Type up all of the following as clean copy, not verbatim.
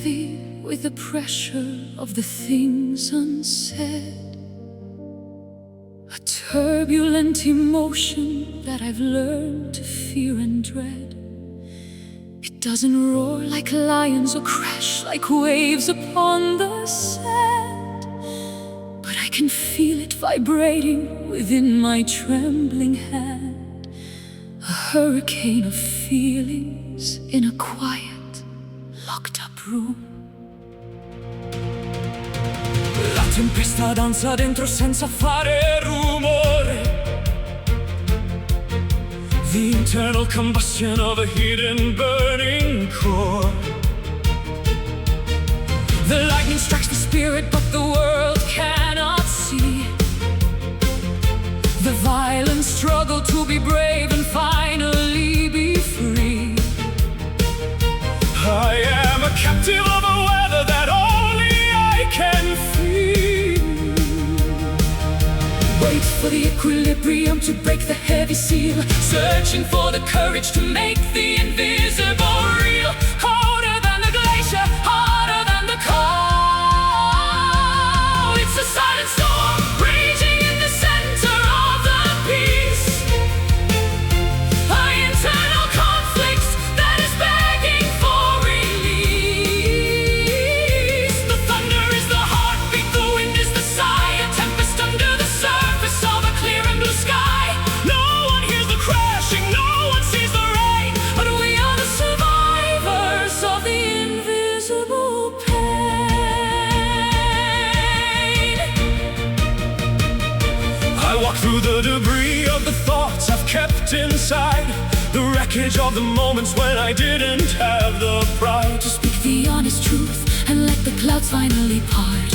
heavy with the pressure of the things unsaid. A turbulent emotion that I've learned to fear and dread. It doesn't roar like lions or crash like waves upon the sand, but I can feel it vibrating within my trembling hand. A hurricane of feelings in a quiet, locked-up room. La tempesta danza dentro senza fare rumore. The internal combustion of a hidden burning core. The lightning strikes the spirit, but the world cannot see the violent struggle to be brave and finally be free. I am a captive of a weather that only I can feel. Wait for the equilibrium to break the heavy seal, searching for the courage to make the invisible real. Colder than the glacier, harder than the cold. It's a silent storm raging in the center of the peace. An internal conflict that is begging for release. The thunder is the heartbeat, the wind is the sigh, a tempest under the surface of a clear and blue sky. No one hears the crashing, no one sees the rain, but we are the survivors of the invisible pain. I walk through the debris of the thoughts I've kept inside, the wreckage of the moments when I didn't have the pride to speak the honest truth and let the clouds finally part.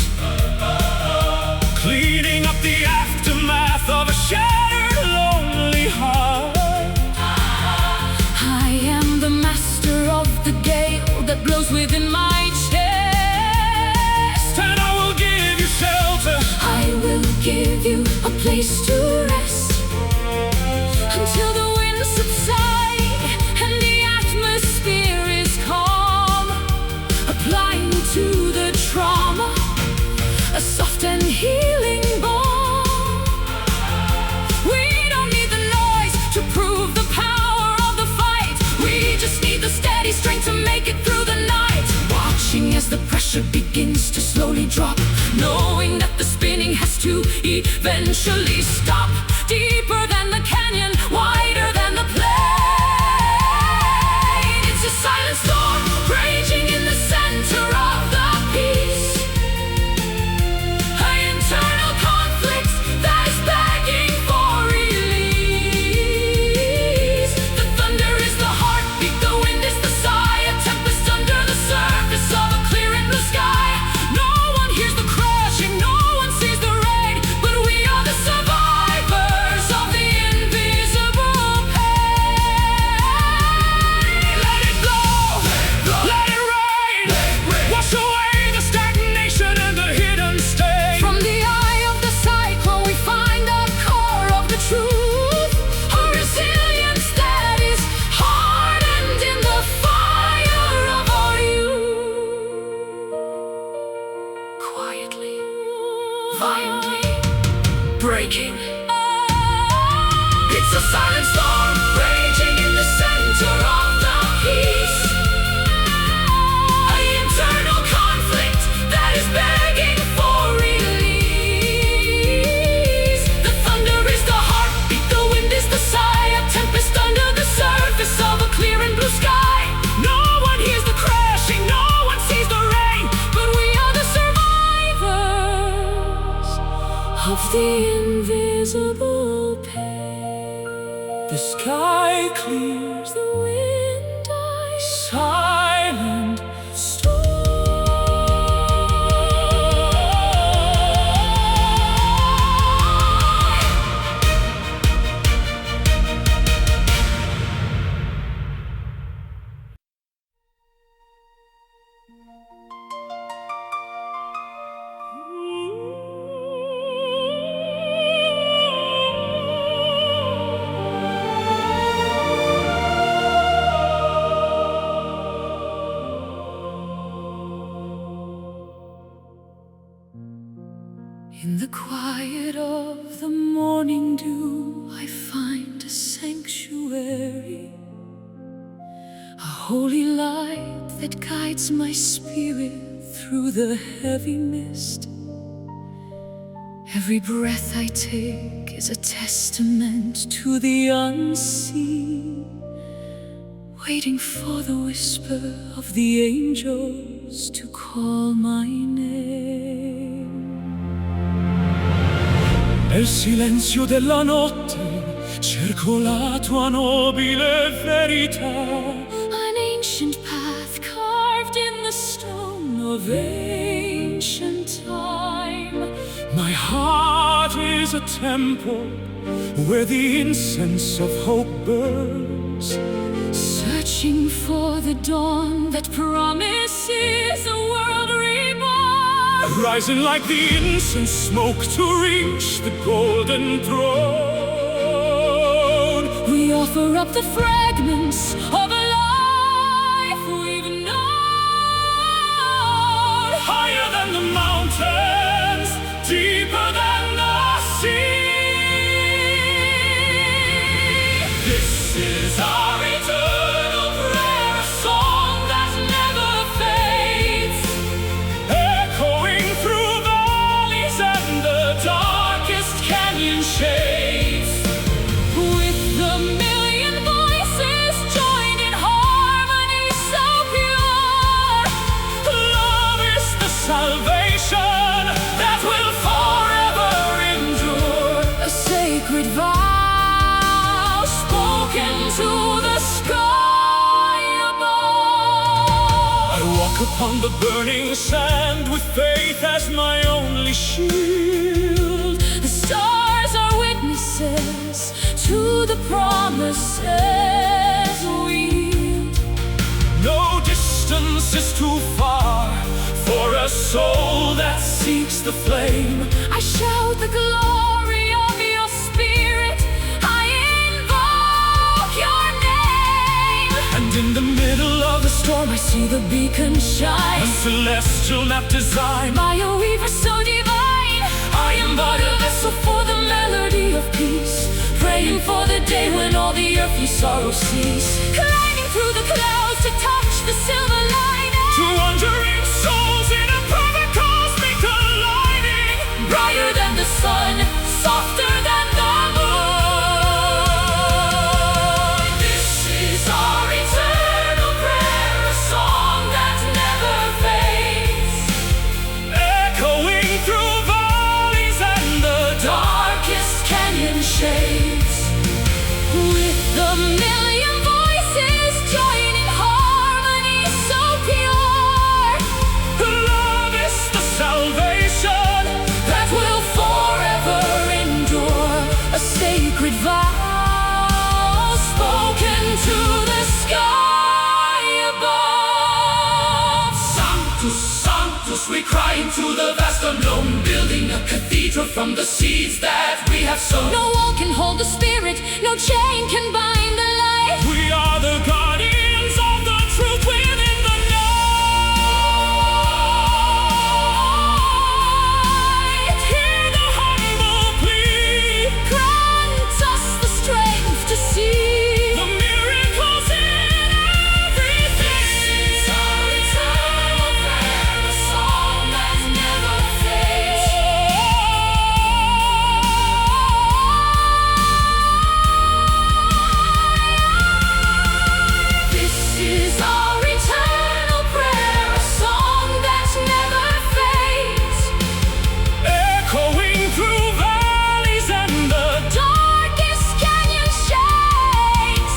Cleaning up the aftermath of a shattered, lonely heart. I am the master of the gale that blows within my chest, and I will give you shelter. I will give you a place to rest until the winds subside and the atmosphere is calm. Applying to the trauma a soft and healing balm. We don't need the noise to prove the power of the fight. We just need the steady strength to make it through the night. Watching as the pressure begins to slowly drop, knowing that the spinning has to eventually stop. Deeper than the canyon, wider than the plain. It's a silent storm raging in the center of the peace. An internal conflict that is begging for release. The thunder is the heartbeat, the wind is the sigh, a tempest under the surface of a clear and blue sky. No one hears the crashing, no one sees the rain, but we are the survivors of the invisible pain. Let it blow, let it rain, wash away the stagnation and the hidden stain. From the eye of the cyclone we find the core of the truth, a resilience that is hardened in the fire of our youth. Quietly, violently, breaking. It's a silent storm raging in the center of the peace. An internal conflict that is begging for release. The thunder is the heartbeat, the wind is the sigh, a tempest under the surface of a clear and blue sky. No one hears the crashing, no one sees the rain, but we are the survivors of the invisible pain. The sky clears, the wind dies, silent In the quiet of the morning dew, I find a sanctuary, a holy light that guides my spirit through the heavy mist. Every breath I take is a testament to the unseen, waiting for the whisper of the angels to call my name. Nel silenzio della notte cerco la tua nobile verità. An ancient path carved in the stone of ancient time. My heart is a temple where the incense of hope burns, searching for the dawn that promises a world reborn, rising like the incense smoke to reach the golden throne. We offer up the fragments of a life we've known, higher than the mountains, deeper than the sea. This is our eternal prayer, a song that never fades, echoing through valleys and the darkest canyon shades. with the million voices joined in harmony so pure. Love is the salvation that will forever endure. A sacred vow spoken to the sky above. I walk upon the burning sand with faith as my only shield. The stars are witnesses to the promises we yield. No distance is too far for a soul that seeks the flame. I shout the glory of your spirit, I invoke your name. And in the middle of the storm I see the beacon a shine celestial map design. by a weaver so divine. I am but a So for the melody of peace, praying for the day when all the earthly sorrows cease. Climbing through the clouds to touch the silver lining, to wandering souls in a perfect cosmic aligning. brighter than the sun, softer than the moon. This is our eternal prayer, a song that never fades, echoing through valleys and the Darkest canyon shades, with the million voices joined in harmony so pure. love is the salvation That will forever endure, a sacred vow spoken to the sky above. Sanctus, Sanctus, we cry into the vast unknown, building a cathedral from the seeds that we have sown. No wall can hold the spirit, no chain can bind the light. We are the guardians of the truth within the night. Hear the humble plea, Grant us the strength to see the miracles in everything. This is our eternal prayer, a song that never fades. This is our eternal prayer, a song that never fades. Echoing through valleys and the Darkest canyon shades,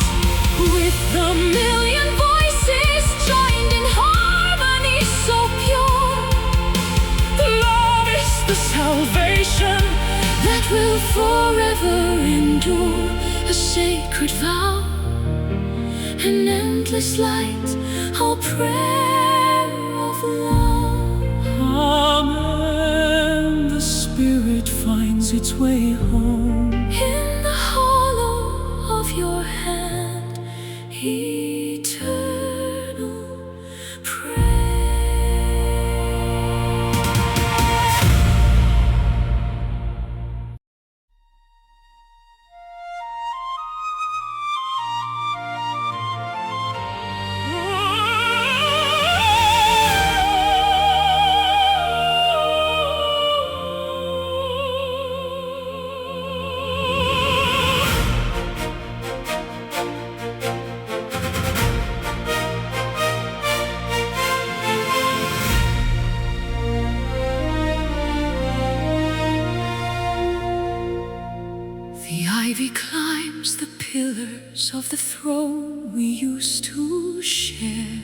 with the million voices joined in harmony so pure. love is the salvation That will forever endure, a sacred vow, an endless light, our prayer of love. Amen. The spirit finds its way home. In the hollow of your hand, eternal prayer. ivy climbs the pillars of the throne we used to share.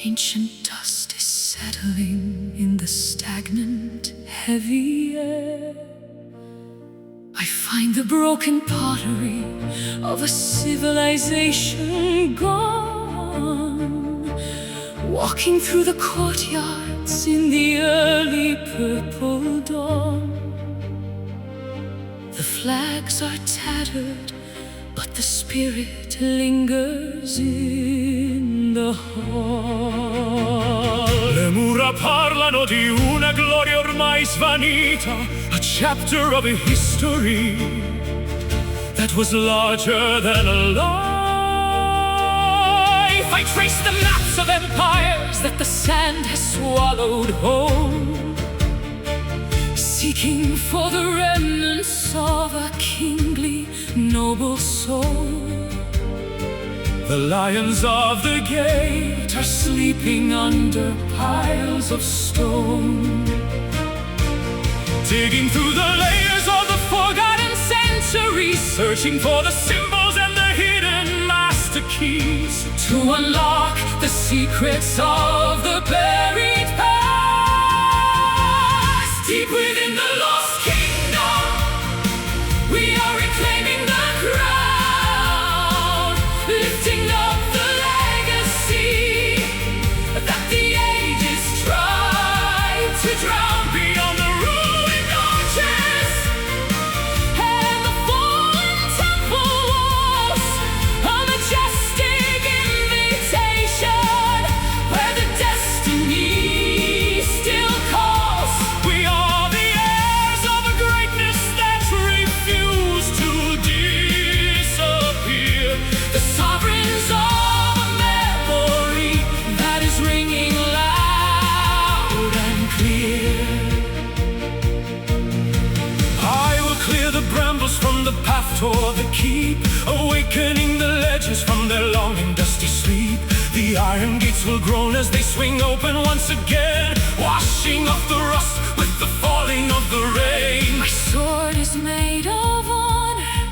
Ancient dust is settling in the stagnant, heavy air. I find the broken pottery of a civilization gone, walking through the courtyards in the early purple dawn. The flags are tattered, but the spirit lingers in the hall. Le mura parlano di una gloria ormai svanita, a chapter of a history that was larger than a life. I trace the maps of empires that the sand has swallowed whole, seeking for the remnants of a kingly, noble soul. The lions of the gate are sleeping under piles of stone, digging through the layers of the forgotten centuries, searching for the symbols and the hidden master keys to unlock the secrets of the buried past. Deep within the lost kingdom, we are reclaiming the crown, lifting up the legacy that the ages tried to drown. Beyond the ruined arches and the fallen temple walls, a majestic invitation where the destiny still calls. We are the heirs of a greatness that refused to disappear, the sovereigns of a memory that is ringing loud and clear. I will clear the brambles from the path toward the keep, awakening the legends from their long and dusty sleep. The iron gates will groan as they swing open once again, washing off the rust with the falling of the rain. My sword is made of honor,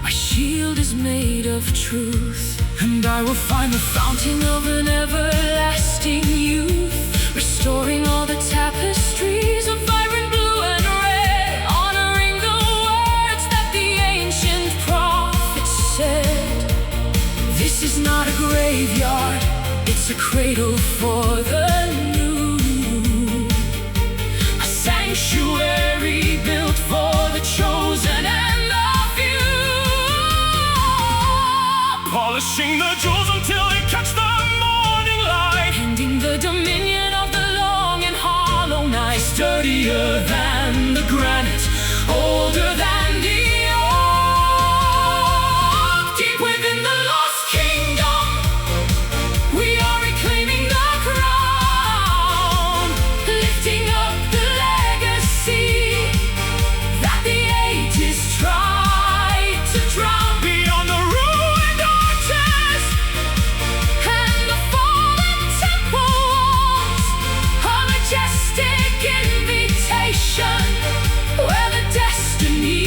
my shield is made of truth, And I will find the fountain of an everlasting youth, restoring all the tapestries of vibrant blue and red, honoring the words that the ancient prophets said. This is not a graveyard, it's a cradle for the new, a sanctuary built for the chosen and the few, polishing the jewels until they catch the morning light, ending the dominion of the long and hollow night, sturdier than the granite, older than the oak. Deep within the lost kingdom, we are reclaiming the crown, lifting up the legacy that the ages tried to drown. beyond the ruined arches And the fallen temple walls, a majestic invitation where the destiny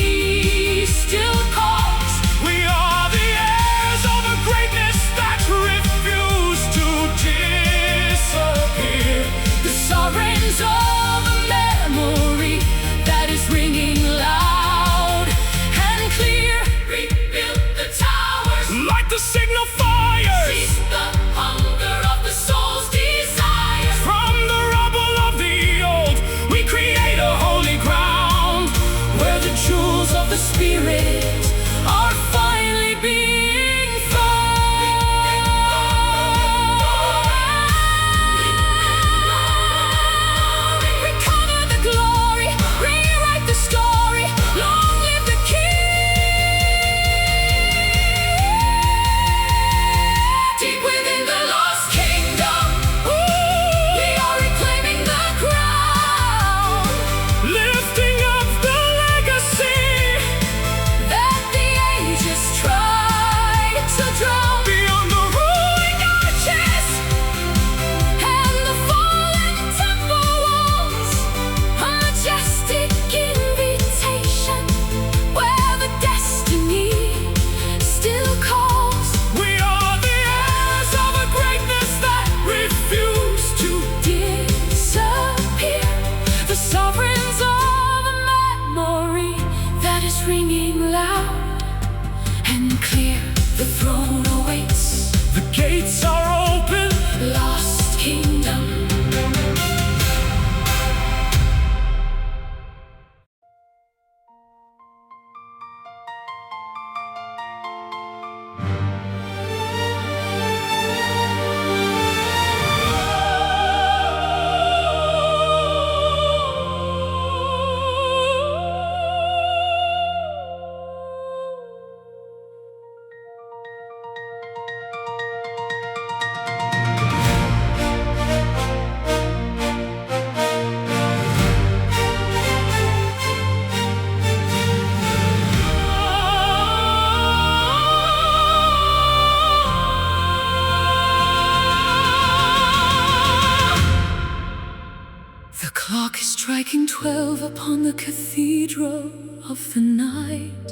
clock is striking 12 upon the cathedral of the night.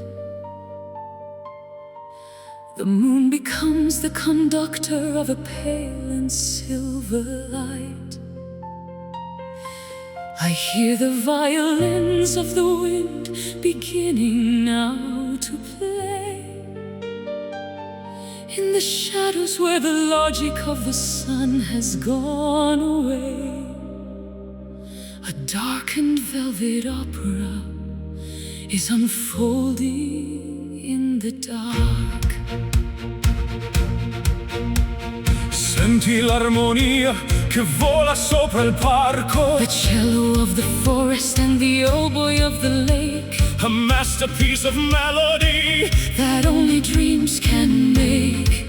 The moon becomes the conductor of a pale and silver light. I hear the violins of the wind beginning now to play. In the shadows where the logic of the sun has gone away, a darkened velvet opera is unfolding in the dark. Senti l'armonia che vola sopra il parco, The cello of the forest and the oboe of the lake, a masterpiece of melody that only dreams can make.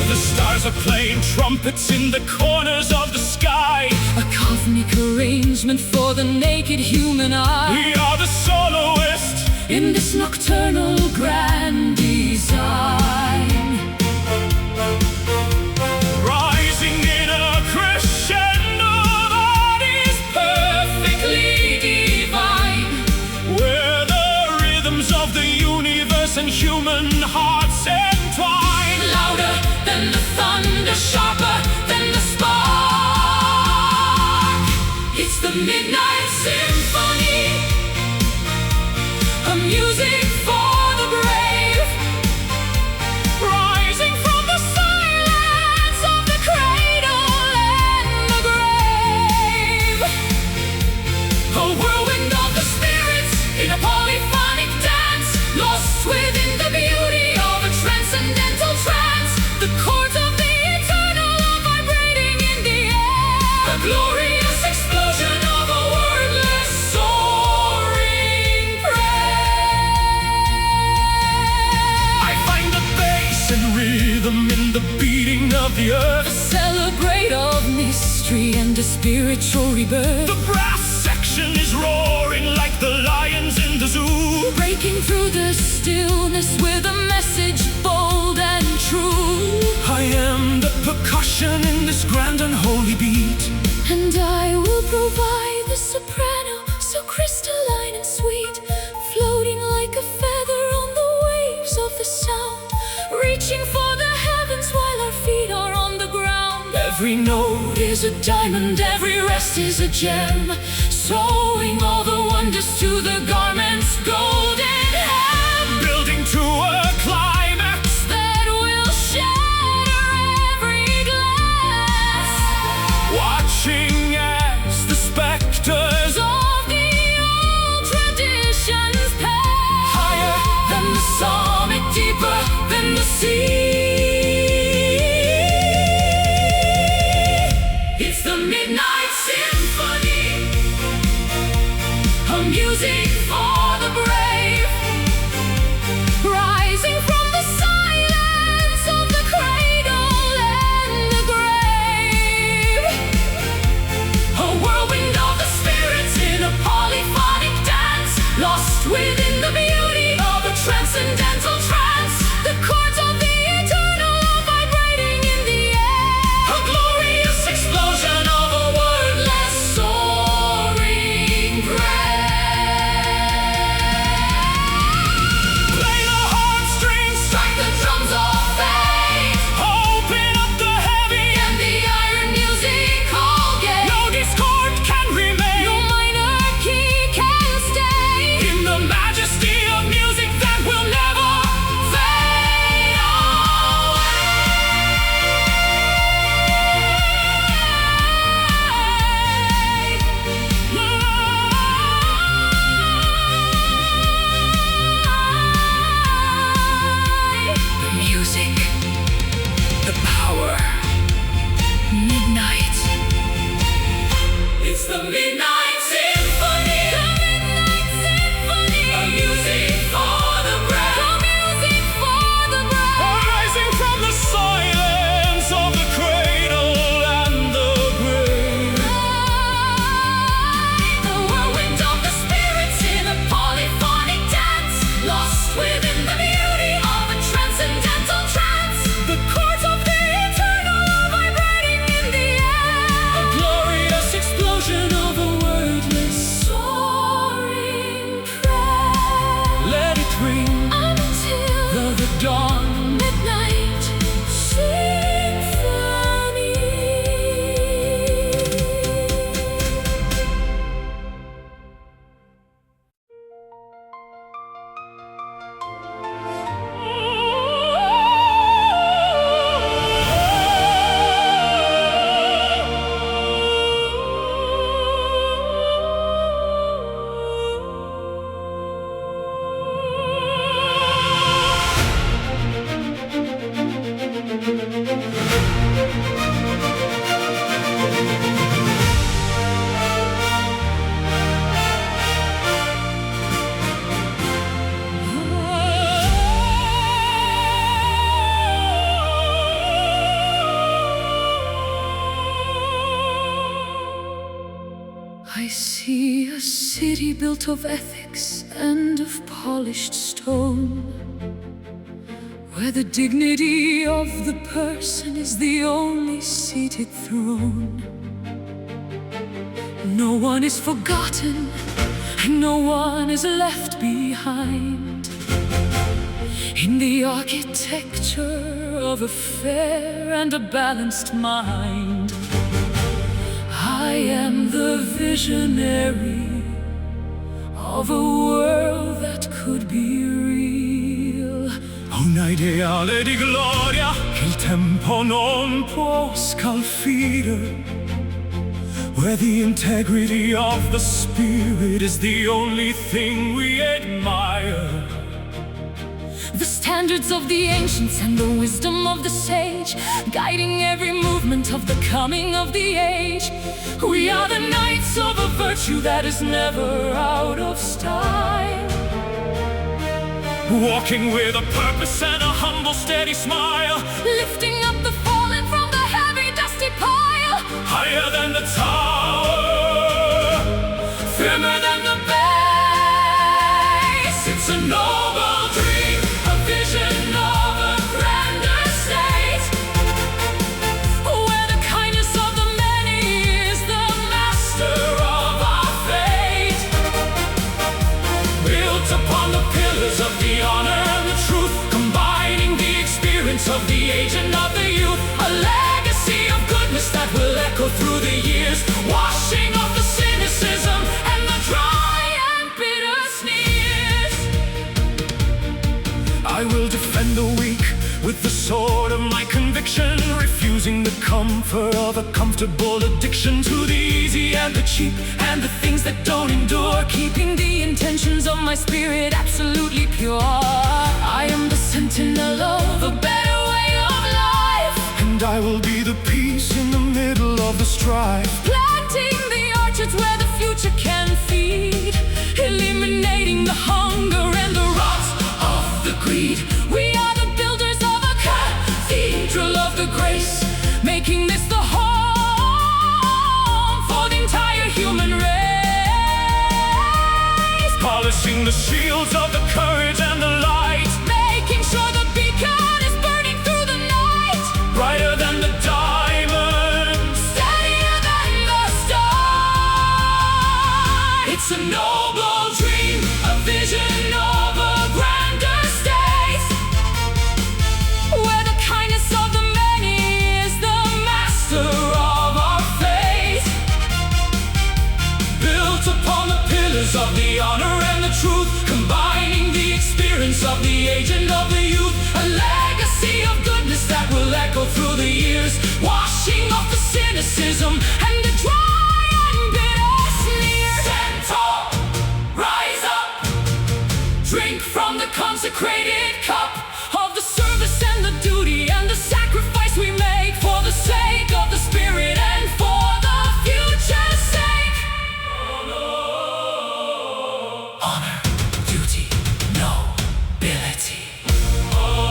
The stars are playing trumpets in the corners of the sky, A cosmic arrangement for the naked human eye. we are the soloist In this nocturnal grand design, rising in a crescendo that is perfectly divine, where the rhythms of the universe and human hearts entwine. louder than the thunder, sharper than the spark. It's the Midnight Symphony, a music for the brave, Rising from the silence of the cradle and the grave. a whirlwind of the spirits In a polyphonic dance, lost within the beauty of a transcendental trance, the chords of the eternal are vibrating in the air. A glorious explosion of a wordless soaring prayer. I find the bass and rhythm in the beating of the earth. Celebrate of mystery and a spiritual rebirth. The brass section is roaring like the lions in the zoo. Breaking through the stillness with a message bold and true. I am the percussion in this grand and holy beat. And I will provide the soprano, so crystalline and sweet, floating like a feather on the waves of the sound, reaching for the heavens while our feet are on the ground. Every note Is a diamond, every rest is a gem, sewing all the wonders to the garment's golden hem, building to a climax. that will shatter every glass. Watching as the specters Of the old traditions pass, higher than the summit, deeper than the sea. It's the Midnight Symphony, a music for the brave, I see a city built of ethics and of polished stone, where the dignity of the person is the only seated throne. No one is forgotten, and no one is left behind in the architecture of a fair and a balanced mind. I am the visionary of a world that could be real. Un ideale di gloria che il tempo non può scalfire, where the integrity of the spirit is the only thing we admire. The standards of the ancients and the wisdom of the sage, guiding every movement of the coming of the age. We are the knights of a virtue that is never out of style, walking with a purpose and a humble, steady smile, lifting up the fallen from the heavy, dusty pile. higher than the tower, Firmer than the base. it's a noble dream, A vision of a grander state, where the kindness of the many is the master of our fate. built upon the pillars of the honor and the truth, combining the experience of the age and of the youth. A legacy of goodness that will echo through the years, washing off the cynicism and the dry and bitter sneers. I will defend the weak with the sword of my conviction, refusing the comfort of a comfortable addiction to the easy and the cheap and the things that don't endure, Keeping the intentions of my spirit absolutely pure. I am the sentinel of a better way of life, and I will be the peace in the middle of the strife. planting the orchards where the future can feed, eliminating the hunger and the rot of the greed. We are the builders of a cathedral of the grace, making this the home for the entire human race. Polishing the shields of the courage and the light, Making sure the beacon is burning through the night, brighter than the diamond. steadier than the stars. It's a noble dream, A vision of a grander state, where the kindness of the many is the master of our fate. built upon the pillars of the honor and the truth, combining the experience of the age and of the youth. A legacy of goodness that will echo through the years, washing off the cynicism and the dry and bitter sneers. Stand tall, Rise up, drink from the consecrated cup of the service and the duty and the sacrifice we make for the sake of the spirit and for the future's sake. honor, duty, nobility. Oh,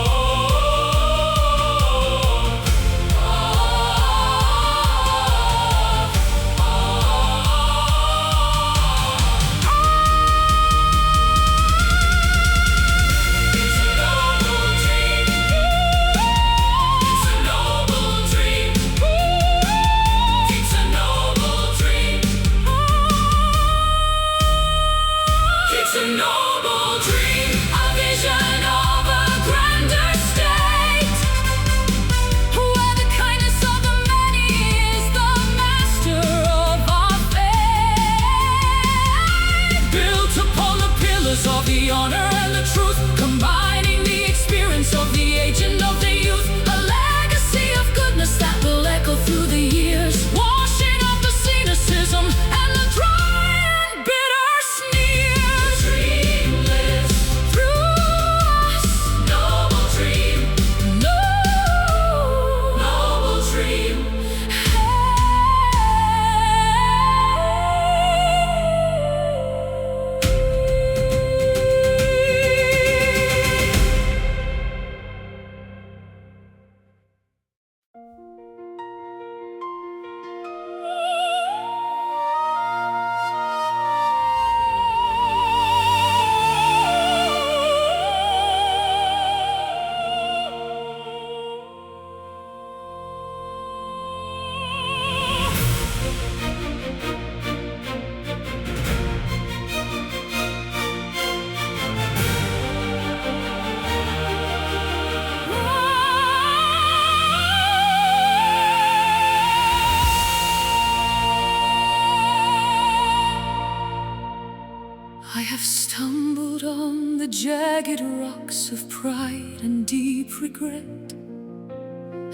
stumbled on the jagged rocks of pride and deep regret,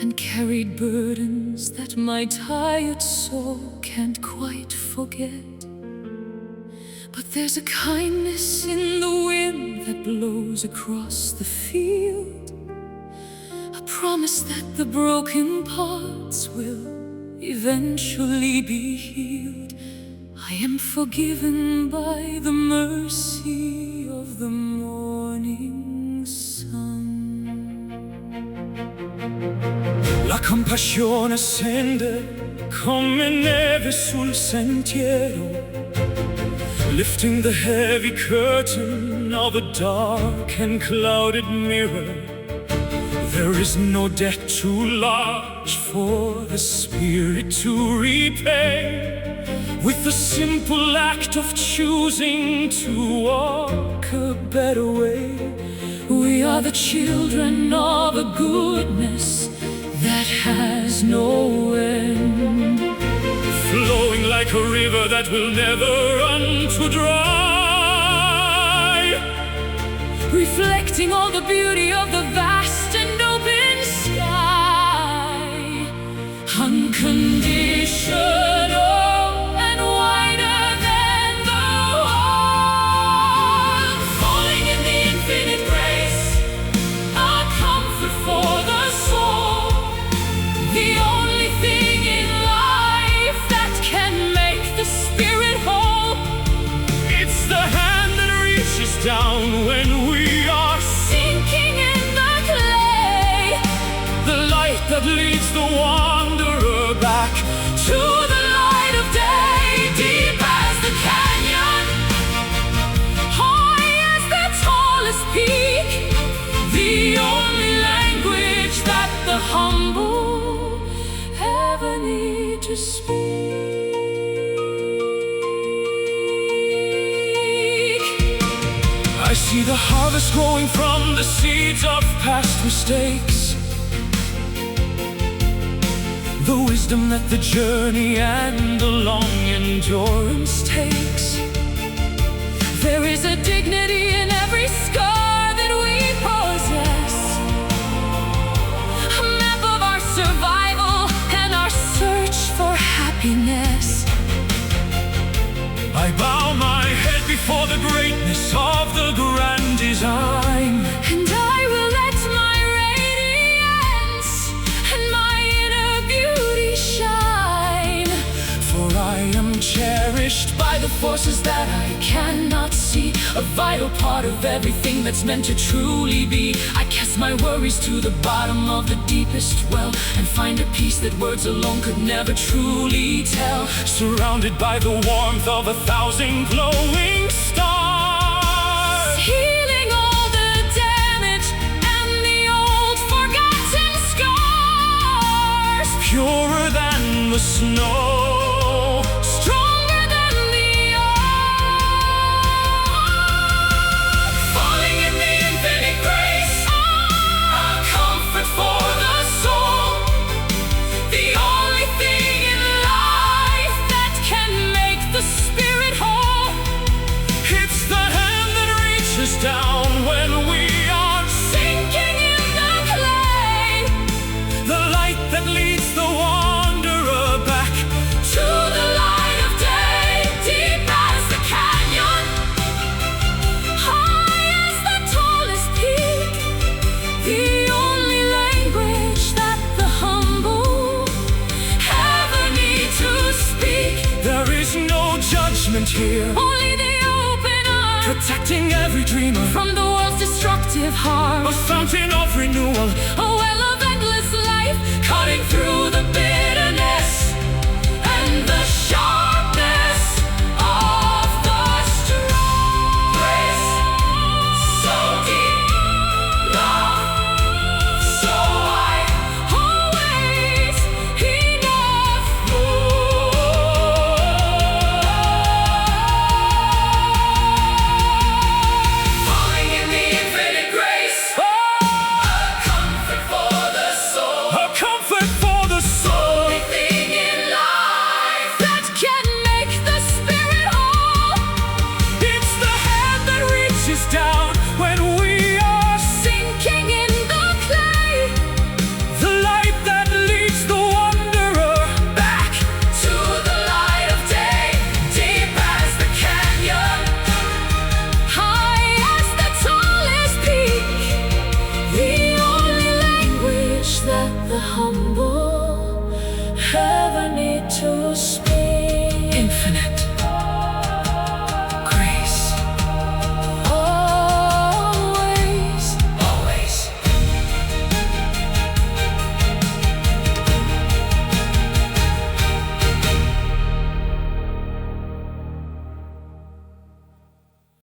and carried burdens that my tired soul can't quite forget. But there's a kindness in the wind that blows across the field, a promise that the broken parts will eventually be healed. I am forgiven by the mercy of the morning sun. La compassione scende come neve sul sentiero, lifting the heavy curtain of a dark and clouded mirror. There is no debt too large for the spirit to repay, with the simple act of choosing to walk a better way. We are the children of a goodness that has no end, flowing like a river that will never run to dry, reflecting all the beauty of the vast and open sky. Unconditional and wider than the world, falling in the infinite grace, a comfort for the soul. The only thing in life that can make the spirit whole. It's the hand that reaches down when we are Sinking in the clay, the light that leads the wanderer back to the light of day. Deep as the canyon, high as the tallest peak, the only language that the humble ever need to speak. I see the harvest growing from the seeds of past mistakes, the wisdom that the journey and the long endurance takes. There is a dignity in every scar that we possess, a map of our survival and our search for happiness. I bow my head before the greatness of the grand design, And I will let my radiance and my inner beauty shine, for I am cherished by the forces that I cannot see, a vital part of everything that's meant to truly be. I cast my worries to the bottom of the deepest well, and find a peace that words alone could never truly tell. surrounded by the warmth of 1,000 glowing stars, Healing all the damage and the old forgotten scars, purer than the snow, stronger than the old, falling in the infinite grace, a comfort for the soul. the only thing in life that can make the spirit whole. It's the hand that reaches down when we are Sinking in the clay, the light that leads the wanderer back to the light of day. Deep as the canyon, high as the tallest peak, the only language that the humble ever need to speak. There is no judgment here, Only the open arms, protecting every dreamer, from the world's destructive harm. a fountain of renewal, A well of endless life, cutting through